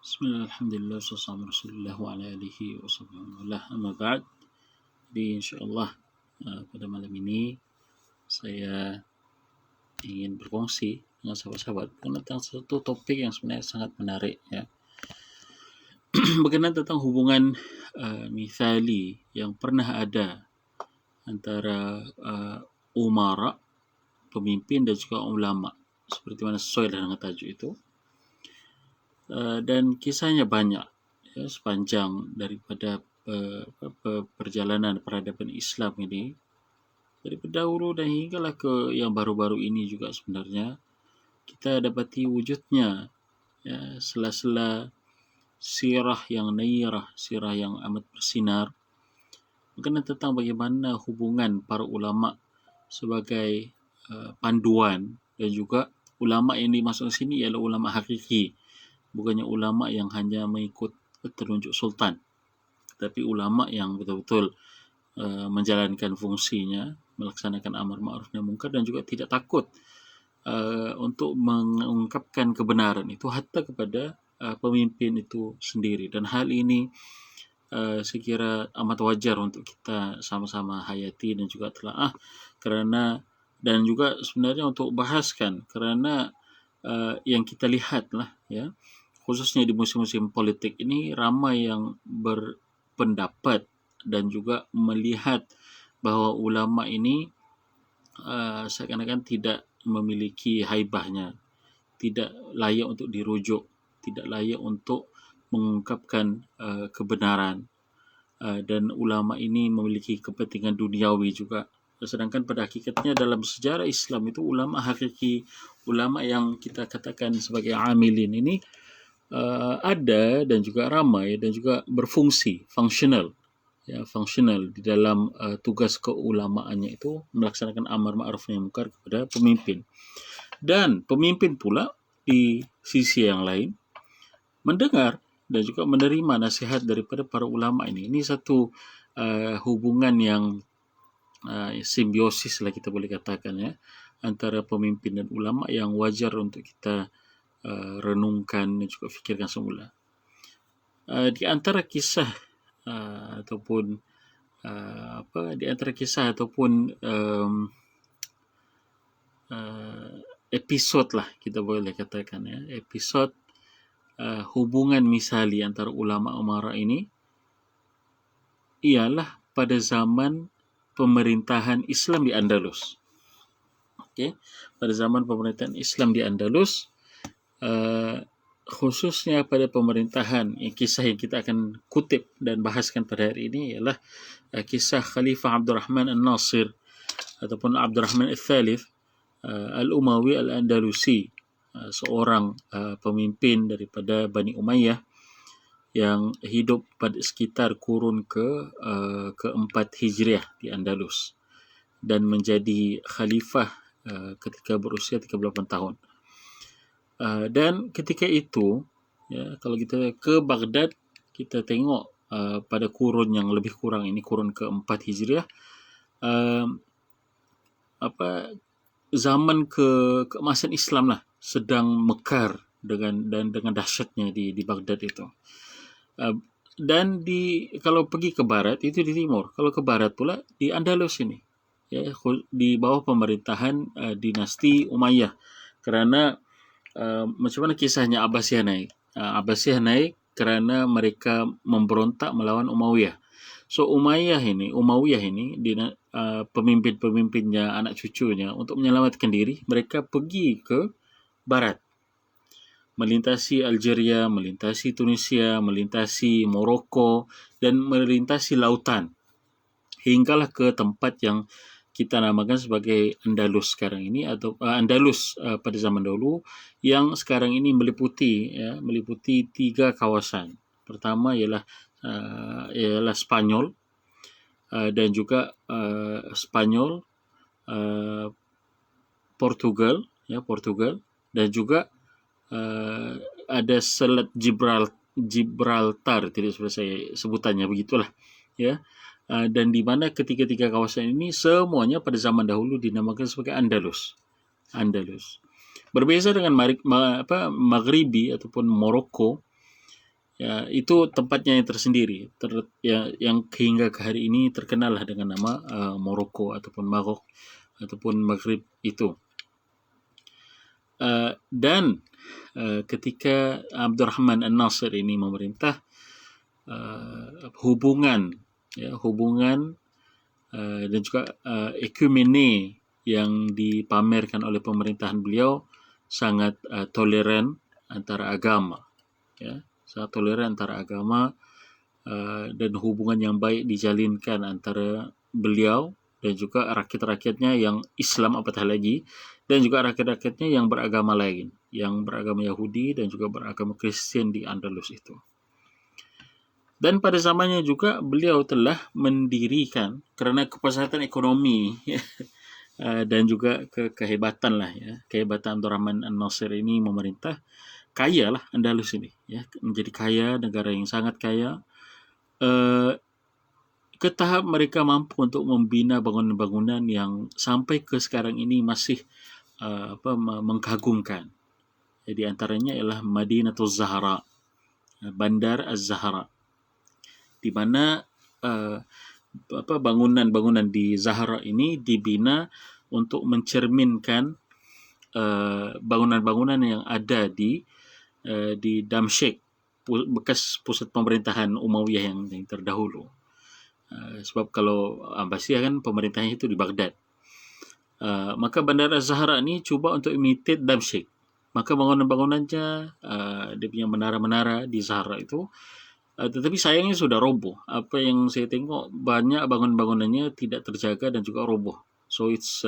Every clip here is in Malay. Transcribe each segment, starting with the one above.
Bismillah, alhamdulillah, wassalamu rasulullah wa ala alihi wa sahbihi amma ba'd. Jadi insyaAllah pada malam ini saya ingin berkongsi dengan sahabat-sahabat tentang satu topik yang sebenarnya sangat menarik, ya. Berkenaan tentang hubungan mithali yang pernah ada antara umara, pemimpin, dan juga ulama, seperti mana sesuai dengan tajuk itu. Dan kisahnya banyak, ya, sepanjang daripada perjalanan peradaban Islam ini, dari pendahulu dan hinggalah ke yang baru-baru ini juga sebenarnya kita dapati wujudnya, ya, sela-sela sirah yang nairah, sirah yang amat bersinar berkenaan tentang bagaimana hubungan para ulama sebagai panduan, dan juga ulama yang dimaksud sini ialah ulama hakiki, bukannya ulama yang hanya mengikut telunjuk sultan, tapi ulama yang betul-betul menjalankan fungsinya, melaksanakan amar ma'ruf nahi munkar, dan juga tidak takut untuk mengungkapkan kebenaran itu hatta kepada pemimpin itu sendiri. Dan hal ini saya kira amat wajar untuk kita sama-sama hayati dan juga telaah, kerana dan juga sebenarnya untuk bahaskan, kerana yang kita lihat lah, ya, khususnya di musim-musim politik ini, ramai yang berpendapat dan juga melihat bahawa ulama ini seakan-akan tidak memiliki haibahnya, tidak layak untuk dirujuk, tidak layak untuk mengungkapkan kebenaran, dan ulama ini memiliki kepentingan duniawi juga. Sedangkan pada hakikatnya dalam sejarah Islam itu ulama hakiki, ulama yang kita katakan sebagai amilin ini ada dan juga ramai dan juga berfungsi, fungsional, ya, fungsional di dalam tugas keulamaannya itu melaksanakan amar ma'ruf nahi munkar kepada pemimpin. Dan pemimpin pula di sisi yang lain mendengar dan juga menerima nasihat daripada para ulama ini. Ini satu hubungan yang simbiosis lah kita boleh katakan, ya, antara pemimpin dan ulama yang wajar untuk kita renungkan dan juga fikirkan semula. Di antara kisah ataupun episod lah kita boleh katakan, ya, episod hubungan misali antara ulama umara ini ialah pada zaman pemerintahan Islam di Andalus. Okay. Pada zaman pemerintahan Islam di Andalus, khususnya pada pemerintahan, kisah yang kita akan kutip dan bahaskan pada hari ini ialah kisah Khalifah Abdurrahman An-Nasir ataupun Abdurrahman Al-Thalith Al-Umawi Al-Andalusi, seorang pemimpin daripada Bani Umayyah yang hidup pada sekitar kurun keempat Hijriah di Andalus dan menjadi khalifah ketika berusia 38 tahun. Dan ketika itu, ya, kalau kita ke Baghdad, kita tengok pada kurun yang lebih kurang ini, kurun keempat Hijriah, zaman keemasan Islam lah sedang mekar dengan dahsyatnya di Baghdad itu. Dan kalau pergi ke barat itu di timur, kalau ke barat pula di Andalus ini, ya, di bawah pemerintahan dinasti Umayyah. Kerana macam mana kisahnya Abbasiyah naik? Abbasiyah naik kerana mereka memberontak melawan Umayyah. So Umayyah ini pemimpin-pemimpinnya, anak cucunya, untuk menyelamatkan diri, mereka pergi ke barat, melintasi Algeria, melintasi Tunisia, melintasi Morocco, dan melintasi lautan hinggalah ke tempat yang kita namakan sebagai Andalus sekarang ini, atau Andalus pada zaman dahulu, yang sekarang ini meliputi 3 kawasan. Pertama ialah Spanyol, dan juga Spanyol, Portugal, dan juga ada Selat Gibraltar, tidak seperti saya sebutannya begitulah, ya. Dan di mana ketiga-tiga kawasan ini semuanya pada zaman dahulu dinamakan sebagai Andalus. Berbeza dengan Maghribi ataupun Morocco, Ya, itu tempatnya yang tersendiri, yang hingga ke hari ini terkenal lah dengan nama Morocco ataupun Marok ataupun Maghrib itu. Dan ketika Abdurrahman An-Nasir ini memerintah, hubungan dan juga ekumene yang dipamerkan oleh pemerintahan beliau sangat toleran antara agama, ya, sangat toleran antara agama, dan hubungan yang baik dijalinkan antara beliau dan juga rakyat-rakyatnya yang Islam, apatah lagi, dan juga rakyat-rakyatnya yang beragama lain, yang beragama Yahudi dan juga beragama Kristen di Andalus itu. Dan pada zamannya juga beliau telah mendirikan, kerana kepesatan ekonomi dan juga kehebatan lah, ya, kehebatan Abdurrahman An-Nasir ini memerintah, kaya lah Andalus ini, ya, menjadi kaya, negara yang sangat kaya, ke tahap mereka mampu untuk membina bangunan-bangunan yang sampai ke sekarang ini masih mengkagumkan. Jadi antaranya ialah Madinatul Zahra, Bandar Az-Zahra, di mana bangunan-bangunan di Zahra ini dibina untuk mencerminkan bangunan-bangunan yang ada di Damsyik, bekas pusat pemerintahan Umayyah yang terdahulu. Sebab kalau Abbasiyah kan pemerintahnya itu di Baghdad. Maka Bandar Az-Zahra ni cuba untuk imitate Damsyik. Maka bangunan-bangunannya, dia punya menara-menara di Zahra itu, tetapi sayangnya sudah roboh. Apa yang saya tengok, banyak bangunan-bangunannya tidak terjaga dan juga roboh. So it's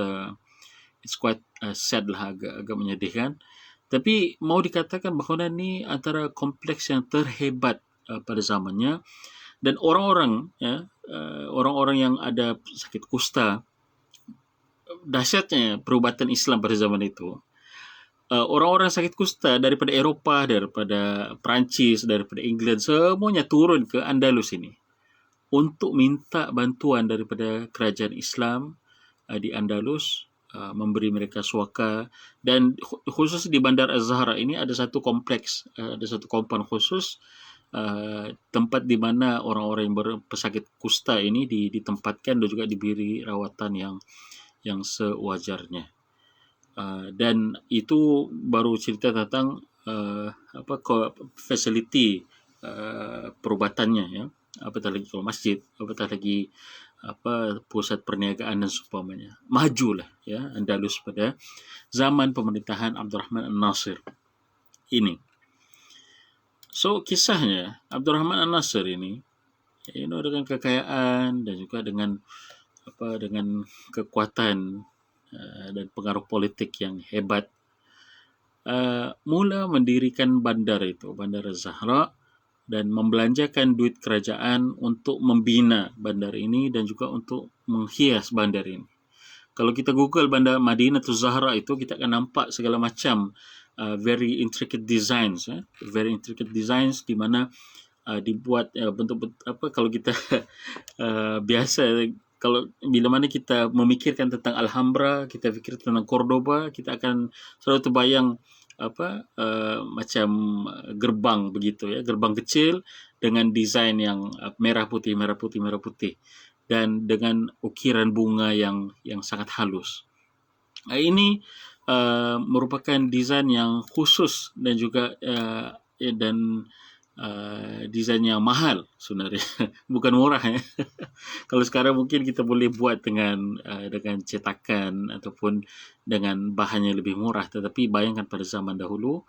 quite sad lah, agak menyedihkan. Tapi mau dikatakan bangunan ni antara kompleks yang terhebat pada zamannya, dan orang-orang, ya, orang-orang yang ada sakit kusta, dahsyatnya perubatan Islam pada zaman itu. Orang-orang sakit kusta daripada Eropah, daripada Perancis, daripada England, semuanya turun ke Andalus ini untuk minta bantuan daripada kerajaan Islam di Andalus, memberi mereka suaka. Dan khusus di Bandar Az-Zahra ini ada satu kompleks, ada satu kompound khusus, tempat di mana orang-orang yang berpesakit kusta ini ditempatkan dan juga diberi rawatan yang sewajarnya. Dan itu baru cerita tentang fasiliti perubatannya, ya. Apatah lagi kalau masjid, apatah lagi pusat perniagaan dan seumpamanya. Majulah, ya, Andalus pada zaman pemerintahan Abdurrahman An-Nasir ini. So kisahnya Abdurrahman An-Nasir ini, dengan kekayaan dan juga dengan kekuatan dan pengaruh politik yang hebat, mula mendirikan bandar itu, Bandar Az-Zahra, dan membelanjakan duit kerajaan untuk membina bandar ini dan juga untuk menghias bandar ini. Kalau kita Google bandar Madinatul Zahra itu, kita akan nampak segala macam very intricate designs, di mana dibuat bentuk kalau kita biasa, kalau bila mana kita memikirkan tentang Alhambra, kita fikir tentang Cordoba, kita akan selalu terbayang macam gerbang begitu, ya, gerbang kecil dengan desain yang merah putih dan dengan ukiran bunga yang sangat halus. Ini merupakan desain yang khusus dan juga desain yang mahal sebenarnya, bukan murah, ya. Kalau sekarang mungkin kita boleh buat dengan cetakan ataupun dengan bahan yang lebih murah, tetapi bayangkan pada zaman dahulu,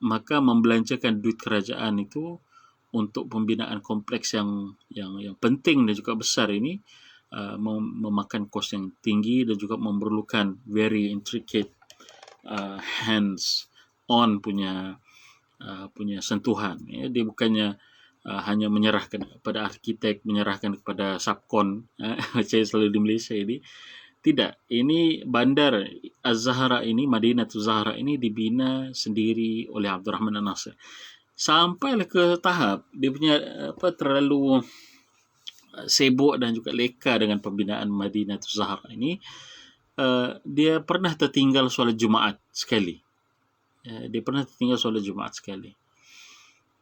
maka membelanjakan duit kerajaan itu untuk pembinaan kompleks yang penting dan juga besar ini, memakan kos yang tinggi dan juga memerlukan very intricate hands on punya sentuhan, ya. Dia bukannya hanya menyerahkan kepada arkitek, menyerahkan kepada subkon, macam selalu di Malaysia ini. Tidak, ini Bandar Az-Zahra ini, Madinatul Zahra ini dibina sendiri oleh Abdurrahman An-Nasir. Sampailah ke tahap dia punya terlalu sibuk dan juga leka dengan pembinaan Madinatul Zahra ini, dia pernah tertinggal solat Jumaat sekali.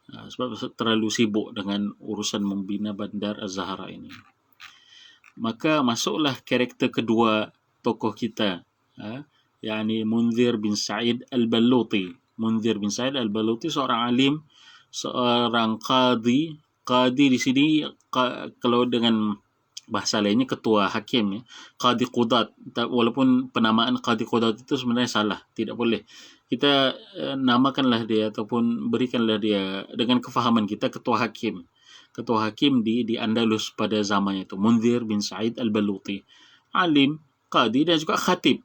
sebab terlalu sibuk dengan urusan membina Bandar Az-Zahra ini. Maka masuklah karakter kedua tokoh kita, yakni Munzir bin Sa'id Al-Balluti. Munzir bin Sa'id Al-Balluti seorang alim, seorang qadi. Qadi di sini kalau dengan bahasa lainnya ketua hakim, ya. Qadi Qudat. Walaupun penamaan Qadi Qudat itu sebenarnya salah, tidak boleh. Kita namakanlah dia ataupun berikanlah dia dengan kefahaman kita ketua hakim. Ketua hakim di Andalus pada zamannya itu, Munzir bin Sa'id Al-Balluti. Alim, qadi dan juga khatib.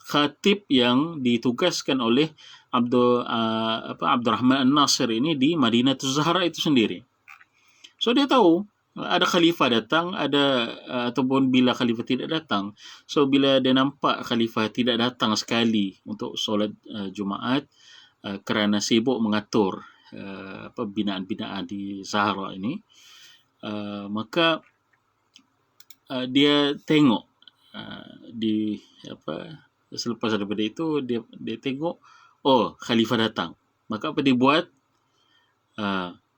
Khatib yang ditugaskan oleh Abdurrahman An-Nasir ini di Madinatul Zahra itu sendiri. So dia tahu ada khalifah datang, ataupun bila khalifah tidak datang. So bila dia nampak khalifah tidak datang sekali untuk solat Jumaat kerana sibuk mengatur binaan-binaan di Zahra ini, maka dia tengok selepas daripada itu dia tengok, oh, khalifah datang. Maka apa dia buat?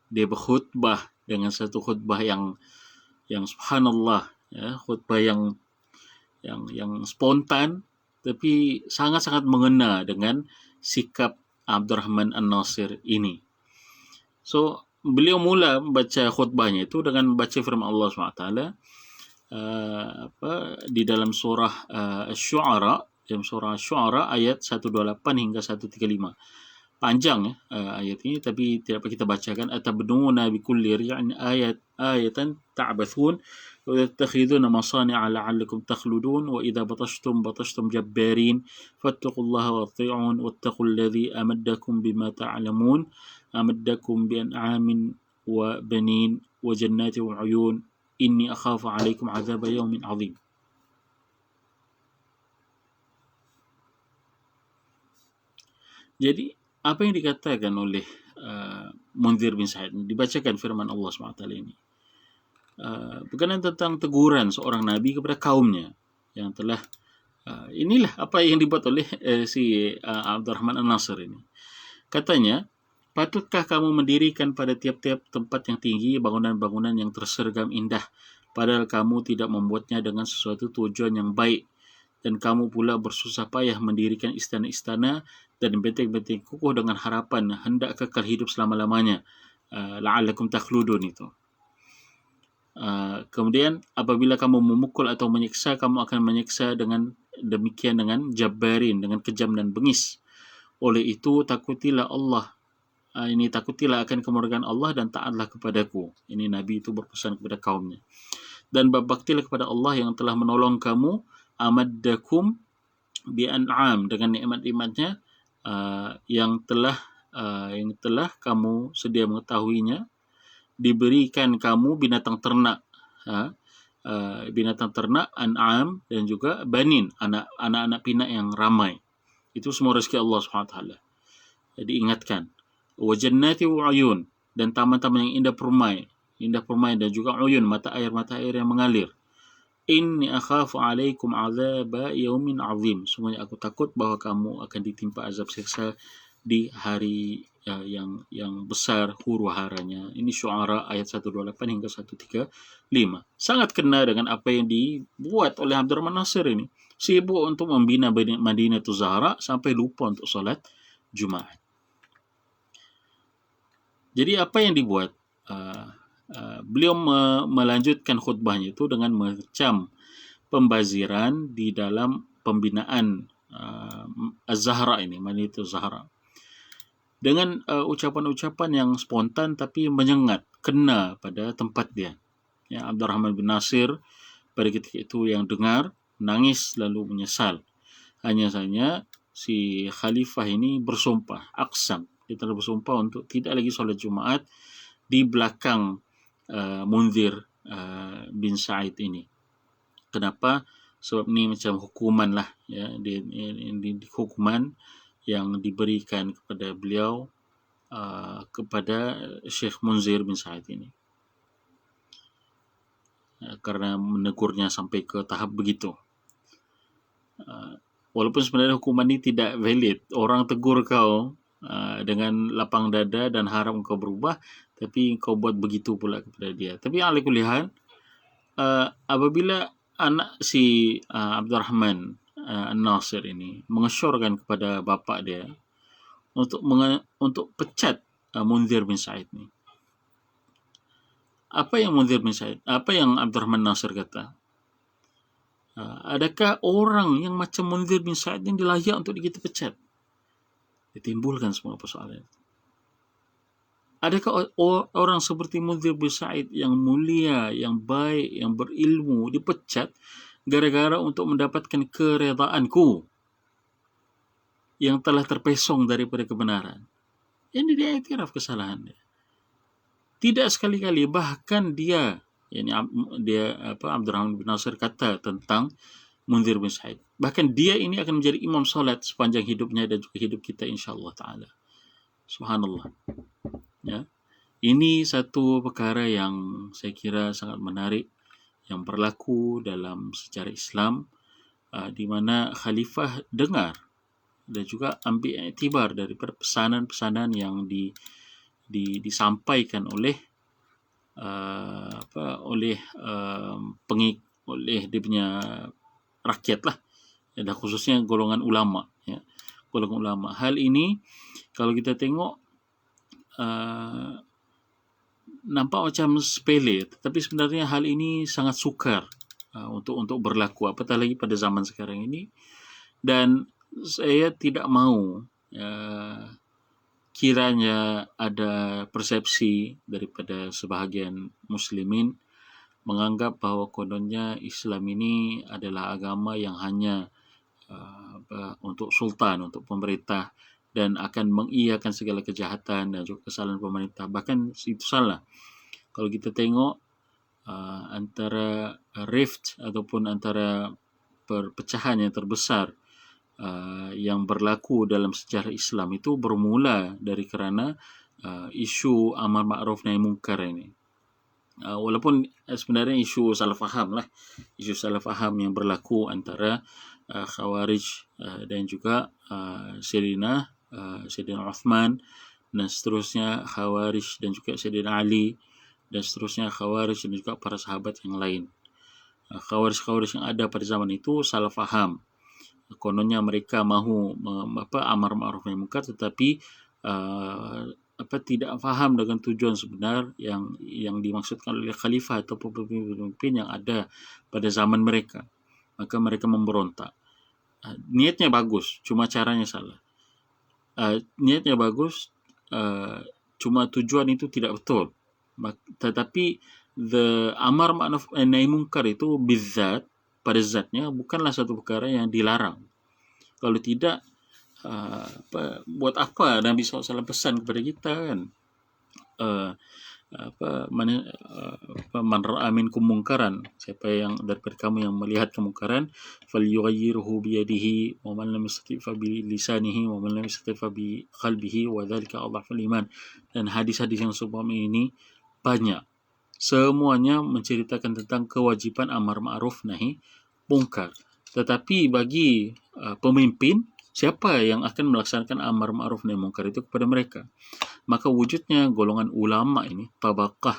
Dia berkhutbah dengan satu khutbah yang subhanallah, ya, khutbah yang spontan tapi sangat-sangat mengena dengan sikap Abdurrahman An-Nasir ini. So beliau mula membaca khutbahnya itu dengan membaca firman Allah SWT di dalam surah Asy-Syu'ara, ayat 128 hingga 135. Panjang, ya, ayat ini, tapi tidak apa kita bacakan. Atabnuna bikulli ri'in ayatan ta'bathun wa tattakhiduna masani'a la'allakum takhludun wa idza batashtum jabbarin fattaqullaha watti'un wattaqul ladzi amaddakum bima ta'lamun amaddakum bi an'amin wa banin wa jannatin wa 'uyun inni akhafu 'alaikum 'adzaba yawmin 'adzim. Jadi apa yang dikatakan oleh Munzir bin Sa'id, dibacakan firman Allah SWT ini, berkenaan tentang teguran seorang Nabi kepada kaumnya yang telah inilah apa yang dibuat oleh si Abdurrahman An-Nasir ini. Katanya, patutkah kamu mendirikan pada tiap-tiap tempat yang tinggi bangunan-bangunan yang tersergam indah, padahal kamu tidak membuatnya dengan sesuatu tujuan yang baik, dan kamu pula bersusah payah mendirikan istana-istana dan benteng-benteng kukuh dengan harapan hendak kekal hidup selama-lamanya, la'allakum takhludun itu. Kemudian apabila kamu memukul atau menyiksa, kamu akan menyiksa dengan demikian dengan jabbarin, dengan kejam dan bengis. Oleh itu takutilah Allah, takutilah akan kemurkaan Allah dan taatlah kepadaku. Ini Nabi itu berpesan kepada kaumnya. Dan berbaktilah kepada Allah yang telah menolong kamu, amaddakum bi an'am, dengan nikmat-nikmatnya yang telah kamu sedia mengetahuinya, diberikan kamu binatang ternak, an'am, dan juga banin, anak-anak pinak yang ramai. Itu semua rezeki Allah SWT. Jadi ingatkan, wa jannati wa uyun, dan taman-taman yang indah permai, dan juga uyun, mata air yang mengalir. Inni akhafu alaikum azaba yaumin azim. Semuanya aku takut bahawa kamu akan ditimpa azab siksa di hari yang besar huru haranya. Ini Syu'ara ayat 128 hingga 135. Sangat kena dengan apa yang dibuat oleh Abdurrahman Nasir ini. Sibuk untuk membina Madinatul Zahra sampai lupa untuk solat Jumaat. Jadi apa yang dibuat? Beliau melanjutkan khutbahnya itu dengan mengecam pembaziran di dalam pembinaan Az-Zahra ini, Madinatul Zahra, dengan ucapan-ucapan yang spontan tapi menyengat, kena pada tempat dia. Ya, Abdurrahman bin Nasir pada ketika itu yang dengar menangis lalu menyesal. Hanya saja si khalifah ini bersumpah, aksam, dia telah bersumpah untuk tidak lagi solat Jumaat di belakang Munzir bin Sa'id ini. Kenapa? Sebab ini macam hukuman lah, ya, hukuman yang diberikan kepada beliau, kepada Syekh Munzir bin Sa'id ini, karena menegurnya sampai ke tahap begitu. Walaupun sebenarnya hukuman ini tidak valid, orang tegur kau dengan lapang dada dan harap engkau berubah, tapi engkau buat begitu pula kepada dia. Tapi ala kulli hal, apabila anak si Abdurrahman An-Nasir ini mengesyorkan kepada bapa dia untuk pecat Munzir bin Sa'id ni. Apa yang Abdurrahman Nasir kata? Adakah orang yang macam Munzir bin Sa'id ini layak untuk kita pecat? Ditimbulkan semua persoalan. Adakah orang seperti Munzir bin Sa'id yang mulia, yang baik, yang berilmu dipecat gara-gara untuk mendapatkan keredaanku yang telah terpesong daripada kebenaran? Ini dia iktiraf kesalahan dia. Tidak sekali-kali, bahkan dia Abdurrahman bin Nasir kata tentang Munzir bin Sa'id. Bahkan dia ini akan menjadi imam salat sepanjang hidupnya dan juga hidup kita insya-Allah taala. Subhanallah. Ya. Ini satu perkara yang saya kira sangat menarik yang berlaku dalam sejarah Islam, di mana khalifah dengar dan juga ambil iktibar daripada pesanan-pesanan yang disampaikan oleh oleh dia punya rakyat lah, dan khususnya golongan ulama, ya. Golongan ulama. Hal ini kalau kita tengok nampak macam sepele, tetapi sebenarnya hal ini sangat sukar untuk berlaku, apatah lagi pada zaman sekarang ini. Dan saya tidak mahu kiranya ada persepsi daripada sebahagian muslimin menganggap bahawa kononnya Islam ini adalah agama yang hanya untuk sultan, untuk pemerintah, dan akan mengiyakan segala kejahatan dan juga kesalahan pemerintah. Bahkan itu salah. Kalau kita tengok antara rift ataupun antara perpecahan yang terbesar yang berlaku dalam sejarah Islam itu bermula dari kerana isu amar ma'ruf nahi munkar ini. Walaupun sebenarnya isu salah faham lah, isu salah faham yang berlaku antara Khawarij dan juga Sayyidina Uthman, dan seterusnya Khawarij dan juga Sayyidina Ali, dan seterusnya Khawarij dan juga para sahabat yang lain. Khawarij yang ada pada zaman itu salah faham. Kononnya mereka mahu amar ma'ruf nahi munkar, tetapi tidak faham dengan tujuan sebenar yang dimaksudkan oleh khalifah atau pemimpin yang ada pada zaman mereka. Maka mereka memberontak. Niatnya bagus, cuma caranya salah. Niatnya bagus, cuma tujuan itu tidak betul. Tetapi amar ma'ruf nahi munkar itu bizzat, pada zatnya bukanlah satu perkara yang dilarang. Kalau tidak, buat apa Nabi SAW pesan kepada kita kan? Man ra'a minkum munkaran, siapa yang daripada kamu yang melihat kemungkaran, falyughayyirhu biyadihi wa man lam yastati' fa bi lisanihi wa man lam yastati' fa bi qalbihi wa dzalika adhaful iman. Dan hadis-hadis yang seumpama ini banyak. Semuanya menceritakan tentang kewajiban amar ma'ruf nahi munkar. Tetapi bagi pemimpin, siapa yang akan melaksanakan amar ma'ruf nahi munkar itu kepada mereka? Maka wujudnya golongan ulama ini, tabaqah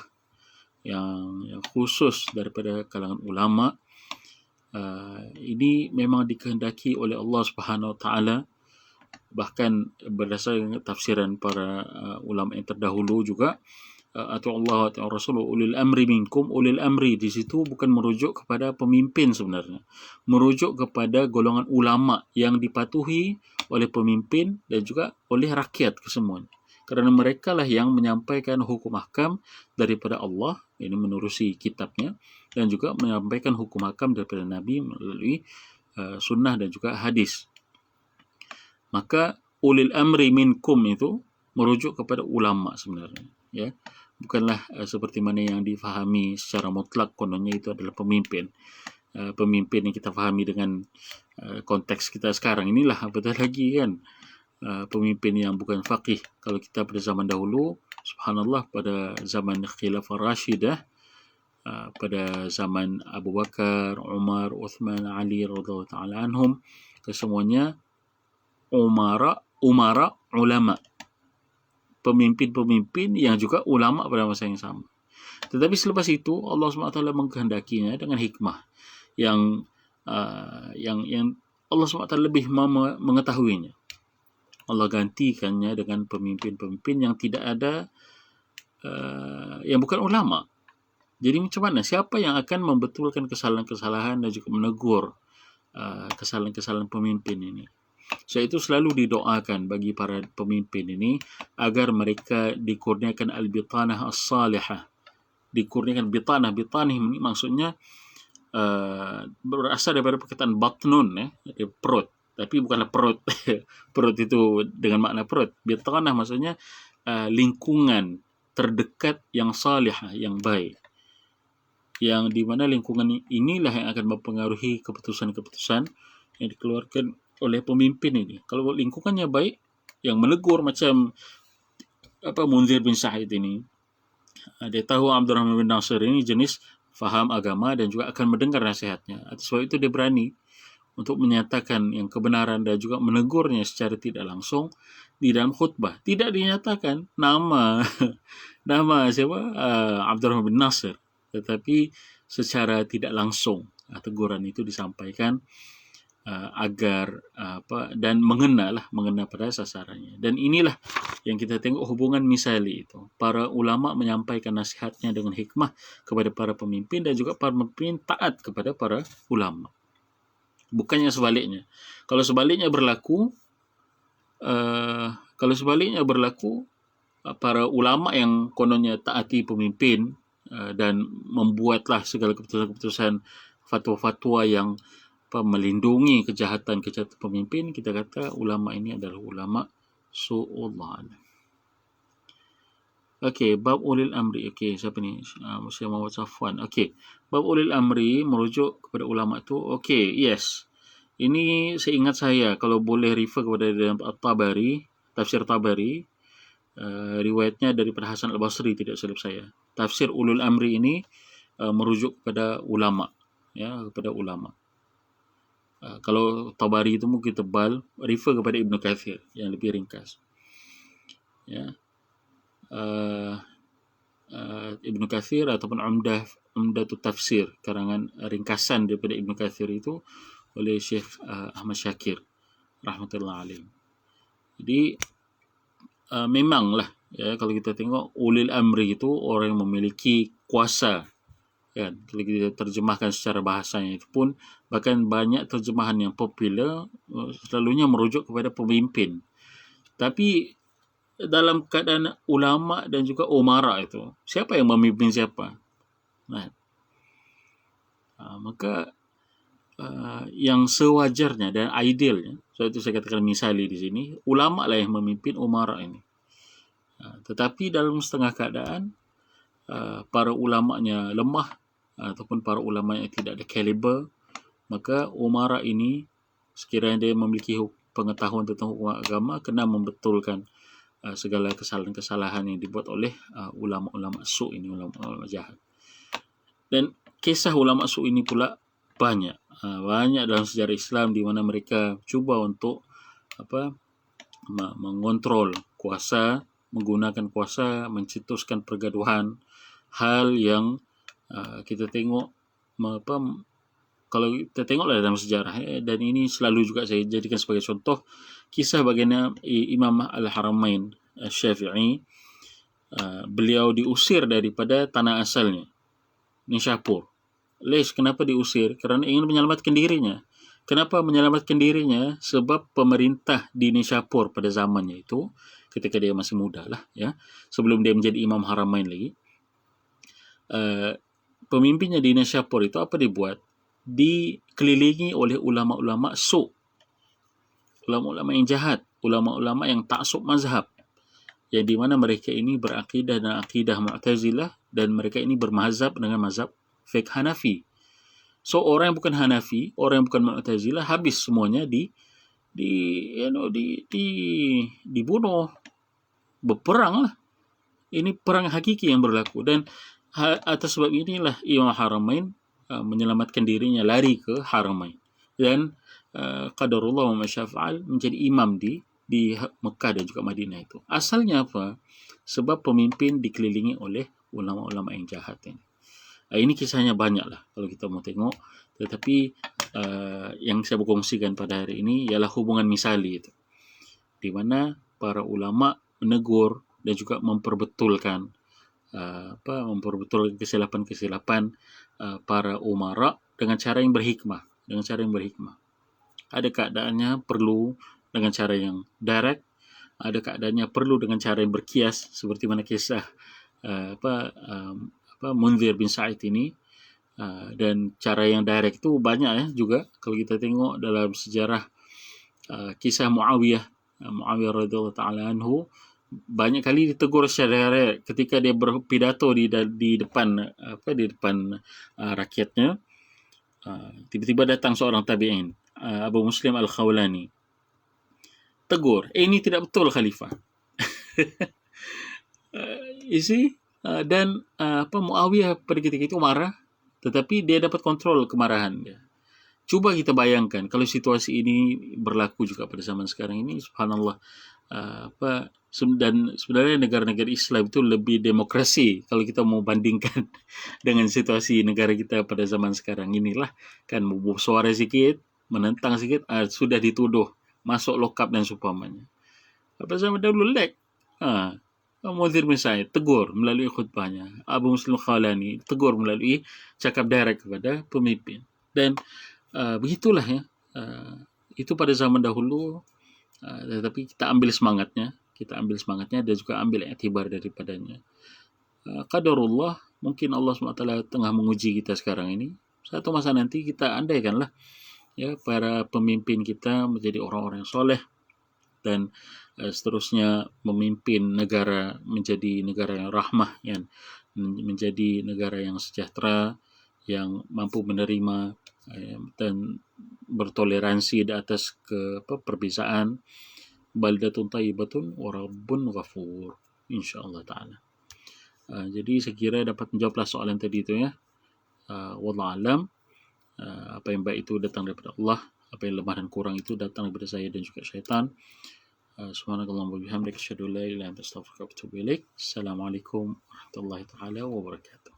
yang khusus daripada kalangan ulama, ini memang dikehendaki oleh Allah Subhanahu Wa Taala. Bahkan berdasarkan tafsiran para ulama yang terdahulu juga, atau Allah atau Rasul, ulil amri minkum. Ulil amri di situ bukan merujuk kepada pemimpin sebenarnya, merujuk kepada golongan ulama yang dipatuhi oleh pemimpin dan juga oleh rakyat kesemuanya, kerana mereka lah yang menyampaikan hukum hakam daripada Allah, ini menerusi kitabnya, dan juga menyampaikan hukum hakam daripada Nabi melalui sunnah dan juga hadis. Maka ulil amri minkum itu merujuk kepada ulama sebenarnya, ya. Bukanlah seperti mana yang difahami secara mutlak kononnya itu adalah pemimpin. Pemimpin yang kita fahami dengan konteks kita sekarang inilah, betul lagi kan, pemimpin yang bukan faqih. Kalau kita pada zaman dahulu, subhanallah, pada zaman Khilafah Rashidah, pada zaman Abu Bakar, Umar, Uthman, Ali radhiyallahu ta'ala anhum, kesemuanya umara, ulama. pemimpin-pemimpin yang juga ulama pada masa yang sama. Tetapi selepas itu Allah SWT mengkehendakinya dengan hikmah yang Allah SWT lebih mengetahuinya. Allah gantikannya dengan pemimpin-pemimpin yang tidak ada yang bukan ulama. Jadi macam mana? Siapa yang akan membetulkan kesalahan-kesalahan dan juga menegur kesalahan-kesalahan pemimpin ini? So itu selalu didoakan bagi para pemimpin ini agar mereka dikurniakan al-bitanah as-salihah. Dikurniakan bitanah ini maksudnya berasal daripada perkataan batnun, perut. Tapi bukanlah perut. Perut itu dengan makna perut. Bitanah maksudnya lingkungan terdekat yang salihah, yang baik. Yang di mana lingkungan inilah yang akan mempengaruhi keputusan-keputusan yang dikeluarkan oleh pemimpin ini. Kalau lingkungannya baik, yang menegur macam Munzir bin Sa'id ini, dia tahu Abdurrahman bin Nasir ini jenis faham agama dan juga akan mendengar nasihatnya. Atas sebab itu dia berani untuk menyatakan yang kebenaran dan juga menegurnya secara tidak langsung di dalam khutbah. Tidak dinyatakan nama siapa Abdurrahman bin Nasir, tetapi secara tidak langsung teguran itu disampaikan agar dan mengena pada sasarannya. Dan inilah yang kita tengok hubungan misali itu. Para ulama menyampaikan nasihatnya dengan hikmah kepada para pemimpin dan juga para pemimpin taat kepada para ulama. Bukannya sebaliknya. Kalau sebaliknya berlaku, para ulama yang kononnya taati pemimpin dan membuatlah segala keputusan-keputusan fatwa-fatwa yang melindungi kejahatan pemimpin, kita kata ulama ini adalah ulama su'ullah. Okey, bab ulil amri. Okey, siapa ni? Syekh Muhammad Safwan. Okey, bab ulil amri merujuk kepada ulama tu. Okey, yes. Ini seingat saya, kalau boleh refer kepada dalam At-Tabari, tafsir Tabari, riwayatnya daripada Hasan Al-Basri, tidak silap saya. Tafsir ulul amri ini merujuk kepada ulama, kepada ulama. Kalau Tabari itu mungkin tebal, refer kepada Ibn Kathir yang lebih ringkas. Ibn Kathir ataupun Umdatul Tafsir, karangan ringkasan daripada Ibn Kathir itu oleh Syekh Ahmad Syakir rahmatullah alaih. Jadi memanglah kalau kita tengok ulil amri itu orang yang memiliki kuasa, kan? Kalau kita terjemahkan secara bahasanya itu pun, bahkan banyak terjemahan yang popular selalunya merujuk kepada pemimpin. Tapi dalam keadaan ulama dan juga umara itu, siapa yang memimpin siapa? Maka yang sewajarnya dan idealnya, so itu saya katakan misali di sini, ulama lah yang memimpin umara ini. Tetapi dalam setengah keadaan para ulamanya lemah ataupun para ulama yang tidak ada kaliber, maka umara ini sekiranya dia memiliki pengetahuan tentang hukum agama, kena membetulkan segala kesalahan-kesalahan yang dibuat oleh ulama-ulama su' ini, ulama-ulama jahat. Dan kisah ulama su' ini pula banyak dalam sejarah Islam di mana mereka cuba untuk mengontrol kuasa, menggunakan kuasa, mencetuskan pergaduhan, hal yang kita tengok kalau kita tengoklah dalam sejarah, dan ini selalu juga saya jadikan sebagai contoh kisah bagaimana Imam Al-Haramain Syafi'i, beliau diusir daripada tanah asalnya, Nishapur. Kenapa diusir? Kerana ingin menyelamatkan dirinya. Kenapa menyelamatkan dirinya? Sebab pemerintah di Nishapur pada zamannya itu, ketika dia masih muda lah, sebelum dia menjadi Imam Haramain lagi, pemimpinnya di Nishapur itu apa dibuat? Dikelilingi oleh ulama-ulama su', ulama-ulama yang jahat, ulama-ulama yang taksub mazhab, yang di mana mereka ini berakidah dan akidah Mu'tazilah, dan mereka ini bermazhab dengan mazhab fiqh Hanafi. So orang yang bukan Hanafi, orang yang bukan Mu'tazilah, habis semuanya dibunuh, berperang lah. Ini perang hakiki yang berlaku, dan atas sebab inilah Imam Haramain menyelamatkan dirinya, lari ke Haramain, dan qadarullah wa masyafa'al, menjadi imam di di Mekah dan juga Madinah itu. Asalnya apa? Sebab pemimpin dikelilingi oleh ulama-ulama yang jahat ini. Ini kisahnya banyak lah kalau kita mau tengok. Tetapi yang saya berkongsikan pada hari ini ialah hubungan misali itu, di mana para ulama menegur dan juga memperbetulkan kesilapan-kesilapan para umara dengan cara yang berhikmah. Ada keadaannya perlu dengan cara yang direct, ada keadaannya perlu dengan cara yang berkias, seperti mana kisah Munzir bin Sa'id ini. Dan cara yang direct itu banyak ya juga. Kalau kita tengok dalam sejarah kisah Muawiyah radhiyallahu taala anhu, banyak kali ditegur secara direct ketika dia berpidato di depan rakyatnya. Tiba-tiba datang seorang tabi'in, Abu Muslim Al-Khawlani, tegur, ini tidak betul Khalifah. Dan Muawiyah pada ketika itu marah, tetapi dia dapat kontrol kemarahan dia. Coba kita bayangkan kalau situasi ini berlaku juga pada zaman sekarang ini, subhanallah. Dan sebenarnya negara-negara Islam itu lebih demokrasi kalau kita mau bandingkan dengan situasi negara kita pada zaman sekarang inilah. Kan mau suara sedikit, menentang sedikit, sudah dituduh masuk lokap dan seumpamanya. Pada zaman dahulu Munzir bin Sa'id tegur melalui khutbahnya, Abu Muslim Khawlani tegur melalui cakap direct kepada pemimpin. Dan begitulah ya, itu pada zaman dahulu. Tetapi kita ambil semangatnya dan juga ambil iktibar daripadanya. Qadarullah, mungkin Allah SWT tengah menguji kita sekarang ini. Satu masa nanti kita andaikanlah ya para pemimpin kita menjadi orang-orang yang soleh dan seterusnya memimpin negara menjadi negara yang rahmah, yang menjadi negara yang sejahtera, yang mampu menerima dan bertoleransi di atas perbezaan. Baldatun tayyibatun wa rabbun ghafur, insyaallah taala. Jadi saya kira dapat menjawablah soalan tadi itu ya. Wallahu alam. Apa yang baik itu datang daripada Allah, apa yang lemah dan kurang itu datang daripada saya dan juga syaitan. Subhanakallahumma wa bihamdika asyhadu an la ilaha illa anta astaghfiruka wa atubu ilaik. Assalamualaikum warahmatullahi taala wabarakatuh.